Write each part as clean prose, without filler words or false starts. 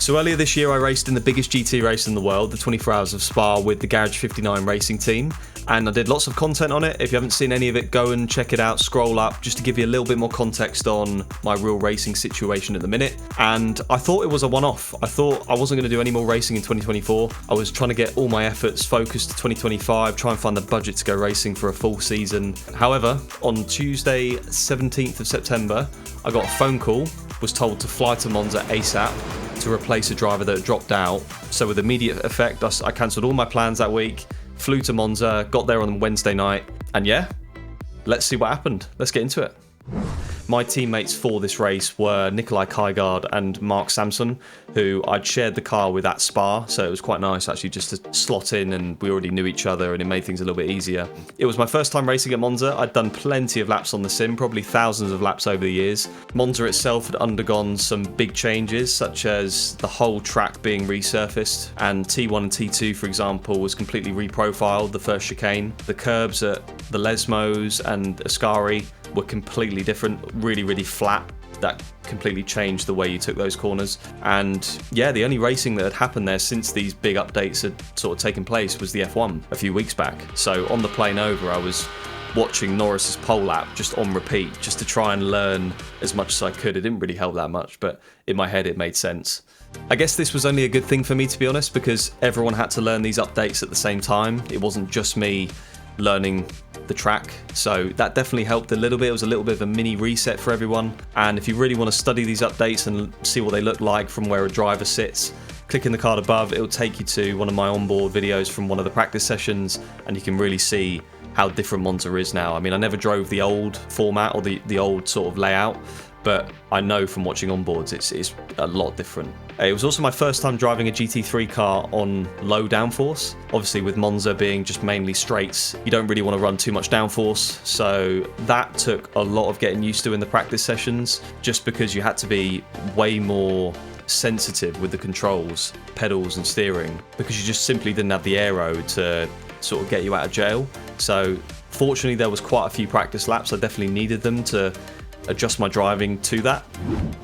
So earlier this year I raced in the biggest GT race in the world, the 24 Hours of Spa, with the Garage 59 racing team, and I did lots of content on it. If you haven't seen any of it, go and check it out, scroll up, just to give you a little bit more context on my real racing situation at the minute. And I thought it was a one-off. I thought I wasn't going to do any more racing in 2024. I was trying to get all my efforts focused to 2025, try and find the budget to go racing for a full season. However, on Tuesday 17th of September, I got a phone call, was told to fly to Monza ASAP to replace a driver that had dropped out. So with immediate effect, I cancelled all my plans that week, flew to Monza, got there on Wednesday night, and yeah, let's see what happened. Let's get into it. My teammates for this race were Nikolai Kajgaard and Mark Samson, who I'd shared the car with at Spa, so it was quite nice actually just to slot in, and we already knew each other and it made things a little bit easier. It was my first time racing at Monza. I'd done plenty of laps on the sim, probably thousands of laps over the years. Monza itself had undergone some big changes, such as the whole track being resurfaced, and T1 and T2, for example, was completely reprofiled, the first chicane. The curbs at the Lesmos and Ascari were completely different, really flat. That completely changed the way you took those corners. And yeah, the only racing that had happened there since these big updates had sort of taken place was the F1 a few weeks back. So on the plane over, I was watching Norris's pole lap just on repeat, just to try and learn as much as I could. It didn't really help that much, but in my head it made sense. I guess this was only a good thing for me, to be honest, because everyone had to learn these updates at the same time. It wasn't just me learning the track, so that definitely helped a little bit. It was a little bit of a mini reset for everyone. And if you really want to study these updates and see what they look like from where a driver sits, click in the card above. It'll take you to one of my onboard videos from one of the practice sessions, and you can really see how different Monza is now. I mean, I never drove the old format or the old sort of layout, but I know from watching onboards it's a lot different. It was also my first time driving a GT3 car on low downforce. Obviously with Monza being just mainly straights, you don't really want to run too much downforce, so that took a lot of getting used to in the practice sessions, just because you had to be way more sensitive with the controls, pedals and steering, because you just simply didn't have the aero to sort of get you out of jail. So fortunately there was quite a few practice laps. I definitely needed them to adjust my driving to that.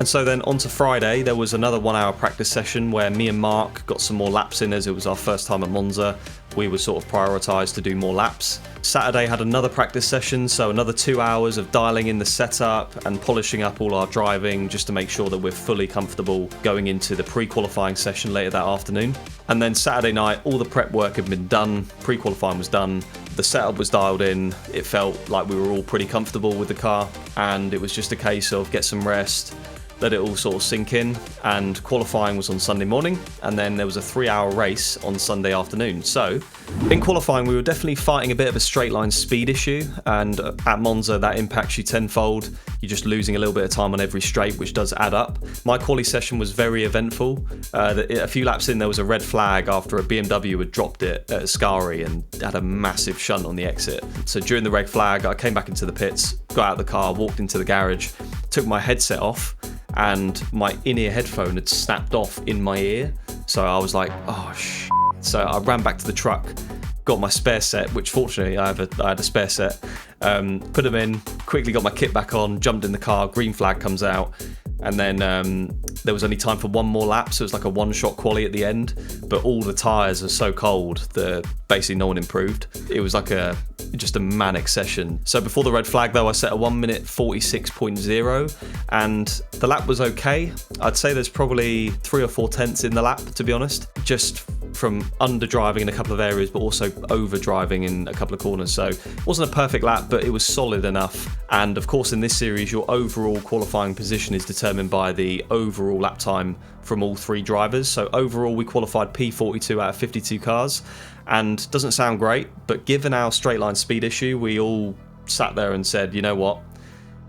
And so then on to Friday, there was another 1 hour practice session where me and Mark got some more laps in, as it was our first time at Monza. We were sort of prioritised to do more laps. Saturday had another practice session, so another 2 hours of dialing in the setup and polishing up all our driving, just to make sure that we're fully comfortable going into the pre-qualifying session later that afternoon. And then Saturday night, all the prep work had been done, pre-qualifying was done, the setup was dialed in, it felt like we were all pretty comfortable with the car, and it was just a case of get some rest, let it all sort of sink in. And qualifying was on Sunday morning, and then there was a 3-hour race on Sunday afternoon. So in qualifying we were definitely fighting a bit of a straight line speed issue, and at Monza that impacts you tenfold. You're just losing a little bit of time on every straight, which does add up. My quali session was very eventful. A few laps in, there was a red flag after a BMW had dropped it at Ascari and had a massive shunt on the exit. So during the red flag, I came back into the pits, got out of the car, walked into the garage, took my headset off, and my in-ear headphone had snapped off in my ear. So I was like, oh shit. So I ran back to the truck, got my spare set, which fortunately I had a spare set, put them in, quickly got my kit back on, jumped in the car, green flag comes out, and then there was only time for one more lap, so it was like a one-shot quali at the end, but all the tyres are so cold that basically no one improved. It was like just a manic session. So before the red flag though, I set a 1 minute 46.0, and the lap was okay. I'd say there's probably 3 or 4 tenths in the lap, to be honest, just from under driving in a couple of areas, but also over driving in a couple of corners. So it wasn't a perfect lap, but it was solid enough. And of course in this series, your overall qualifying position is determined by the overall lap time from all 3 drivers. So overall we qualified P42 out of 52 cars, and doesn't sound great, but given our straight line speed issue, we all sat there and said, you know what,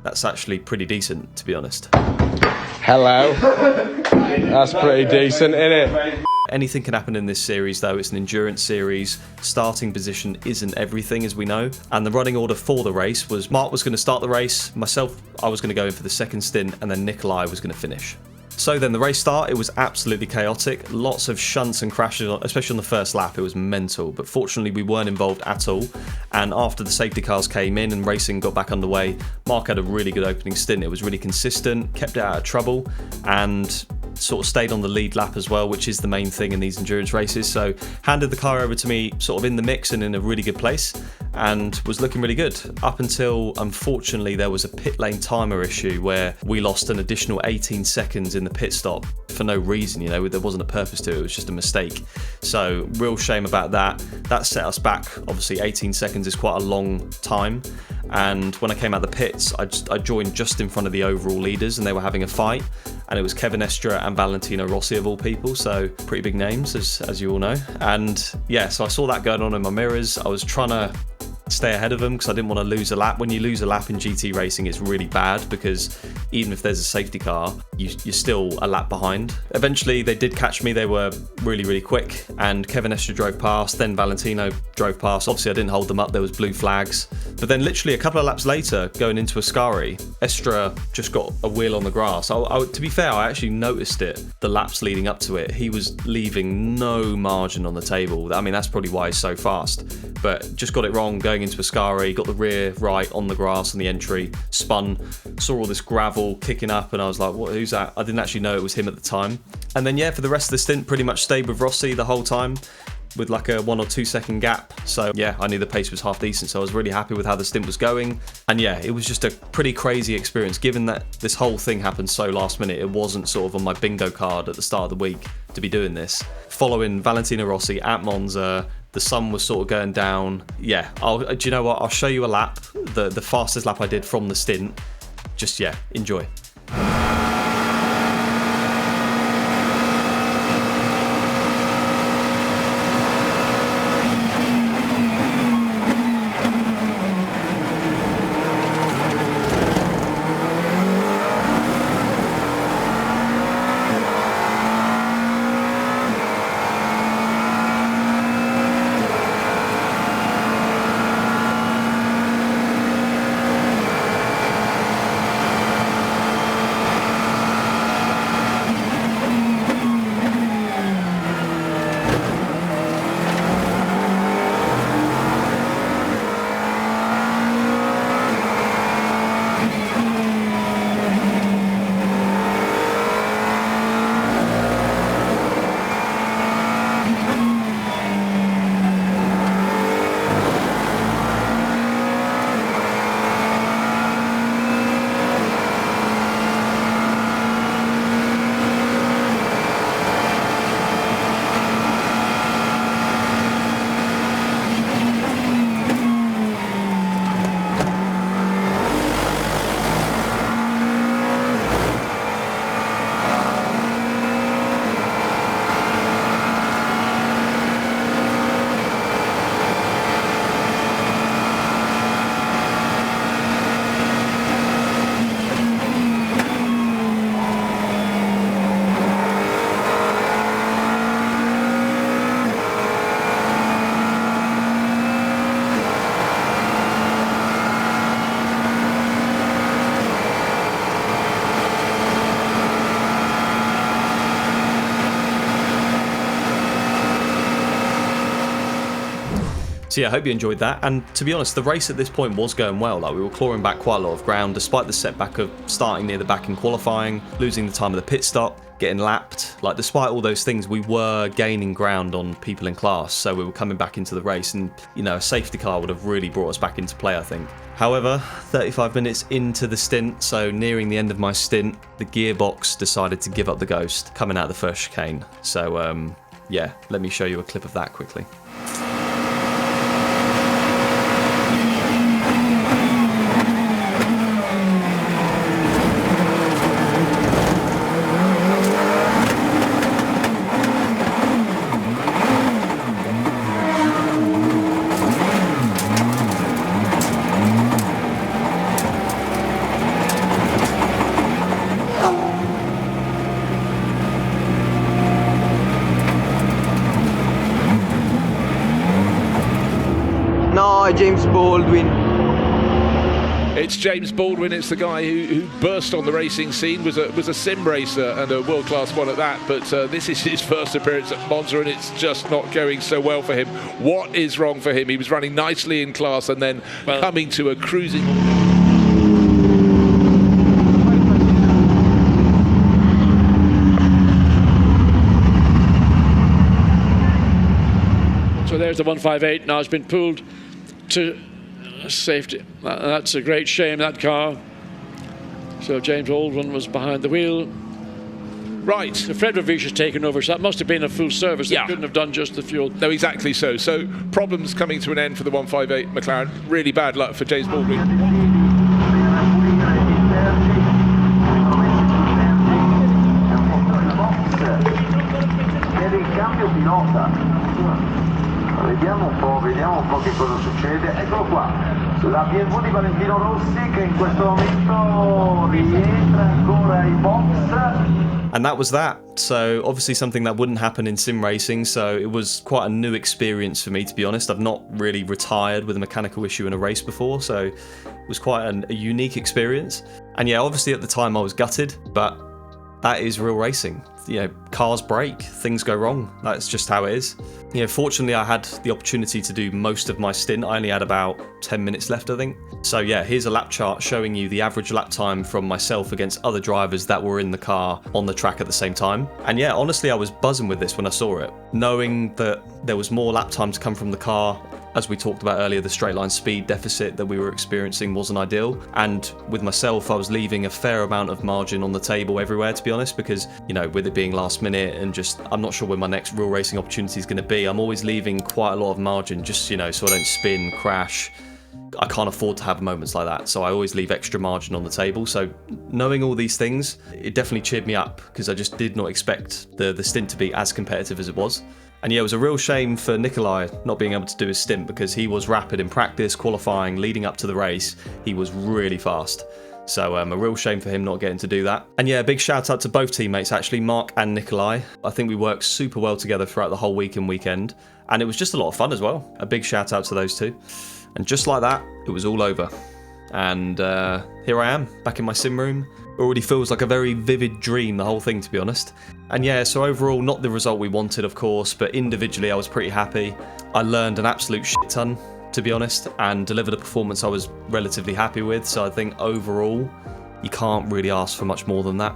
that's actually pretty decent, to be honest. Hello. That's pretty decent, isn't it? Anything can happen in this series though. It's an endurance series. Starting position isn't everything, as we know. And the running order for the race was Mark was going to start the race, myself, I was going to go in for the second stint, and then Nikolai was going to finish. So then the race start, it was absolutely chaotic. Lots of shunts and crashes, especially on the first lap. It was mental, but fortunately we weren't involved at all. And after the safety cars came in and racing got back underway, Mark had a really good opening stint. It was really consistent, kept it out of trouble, and sort of stayed on the lead lap as well, which is the main thing in these endurance races. So handed the car over to me sort of in the mix and in a really good place, and was looking really good up until, unfortunately, there was a pit lane timer issue where we lost an additional 18 seconds in the pit stop for no reason. You know, there wasn't a purpose to it, it was just a mistake. So real shame about that. That set us back. Obviously 18 seconds is quite a long time, and when I came out the pits, I joined just in front of the overall leaders, and they were having a fight, and it was Kevin Estre and Valentino Rossi of all people, so pretty big names as you all know. And yeah, so I saw that going on in my mirrors. I was trying to stay ahead of them because I didn't want to lose a lap. When you lose a lap in GT racing, it's really bad because even if there's a safety car, you're still a lap behind. Eventually they did catch me. They were really quick, and Kevin Estre drove past, then Valentino drove past. Obviously I didn't hold them up, there was blue flags, but then literally a couple of laps later, going into Ascari, Estre just got a wheel on the grass. To be fair, I actually noticed it the laps leading up to it. He was leaving no margin on the table. I mean, that's probably why he's so fast, but just got it wrong going into Ascari, got the rear right on the grass on the entry, spun, saw all this gravel kicking up, and I was like, what, who's that? I didn't actually know it was him at the time. And then yeah, for the rest of the stint, pretty much stayed with Rossi the whole time with like a 1 or 2 second gap. So yeah, I knew the pace was half decent, so I was really happy with how the stint was going. And yeah, it was just a pretty crazy experience, given that this whole thing happened so last minute. It wasn't sort of on my bingo card at the start of the week to be doing this. Following Valentino Rossi at Monza, the sun was sort of going down. Yeah, do you know what? I'll show you a lap, the fastest lap I did from the stint. Just, yeah, enjoy. So yeah, I hope you enjoyed that. And to be honest, the race at this point was going well. Like, we were clawing back quite a lot of ground, despite the setback of starting near the back in qualifying, losing the time of the pit stop, getting lapped. Like, despite all those things, we were gaining ground on people in class. So we were coming back into the race, and you know, a safety car would have really brought us back into play, I think. However, 35 minutes into the stint, so nearing the end of my stint, the gearbox decided to give up the ghost coming out of the first chicane. So yeah, let me show you a clip of that quickly. James Baldwin. It's James Baldwin. It's the guy who burst on the racing scene, was a sim racer and a world-class one at that, but this is his first appearance at Monza and it's just not going so well for him. What is wrong for him? He was running nicely in class and then coming to a cruising... So there's the 158. Now it's been pulled to safety. That's a great shame, that car. So James Baldwin was behind the wheel. Right. So Fred Ravish has taken over, so that must have been a full service. They Yeah. couldn't have done just the fuel. No, exactly so. So problems coming to an end for the 158 McLaren. Really bad luck for James Baldwin. Vediamo un po' che cosa succede. Eccolo qua, la BMW di Valentino Rossi che in questo momento rientra ancora ai box. And that was that. So obviously something that wouldn't happen in sim racing, so it was quite a new experience for me, to be honest. I've not really retired with a mechanical issue in a race before, so it was quite a unique experience. And yeah, obviously at the time I was gutted, but that is real racing. You know, cars break, things go wrong. That's just how it is. You know, fortunately I had the opportunity to do most of my stint. I only had about 10 minutes left, I think. So yeah, here's a lap chart showing you the average lap time from myself against other drivers that were in the car on the track at the same time. And yeah, honestly, I was buzzing with this when I saw it. Knowing that there was more lap time to come from the car, as we talked about earlier, the straight line speed deficit that we were experiencing wasn't ideal. And with myself, I was leaving a fair amount of margin on the table everywhere, to be honest, because, you know, with it being last minute and just, I'm not sure when my next real racing opportunity is going to be. I'm always leaving quite a lot of margin just, you know, so I don't spin, crash. I can't afford to have moments like that, so I always leave extra margin on the table. So knowing all these things, it definitely cheered me up because I just did not expect the stint to be as competitive as it was. And yeah, it was a real shame for Nikolai not being able to do his stint because he was rapid in practice, qualifying, leading up to the race. He was really fast. So a real shame for him not getting to do that. And yeah, a big shout out to both teammates actually, Mark and Nikolai. I think we worked super well together throughout the whole week and weekend. And it was just a lot of fun as well. A big shout out to those two. And just like that, it was all over. And here I am, back in my sim room. Already feels like a very vivid dream, the whole thing, to be honest. And yeah, so overall, not the result we wanted, of course, but individually I was pretty happy. I learned an absolute shit ton, to be honest, and delivered a performance I was relatively happy with. So I think overall, you can't really ask for much more than that.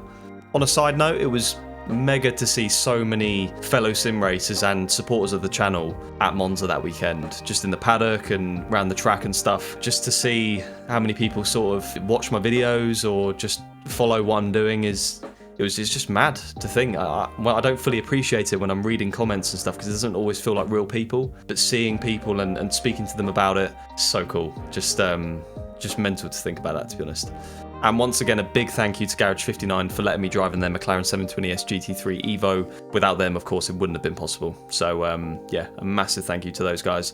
On a side note, it was mega to see so many fellow sim racers and supporters of the channel at Monza that weekend, just in the paddock and around the track and stuff, just to see how many people sort of watch my videos or just follow what I'm doing it's just mad to think. I don't fully appreciate it when I'm reading comments and stuff because it doesn't always feel like real people, but seeing people and speaking to them about it, so cool. Just mental to think about that, to be honest. And once again, a big thank you to Garage 59 for letting me drive in their McLaren 720S GT3 Evo. Without them, of course, it wouldn't have been possible. So yeah, a massive thank you to those guys.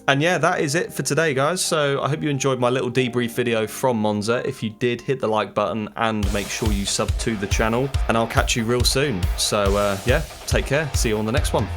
And yeah, that is it for today, guys. So I hope you enjoyed my little debrief video from Monza. If you did, hit the like button and make sure you sub to the channel. And I'll catch you real soon. So yeah, take care. See you on the next one.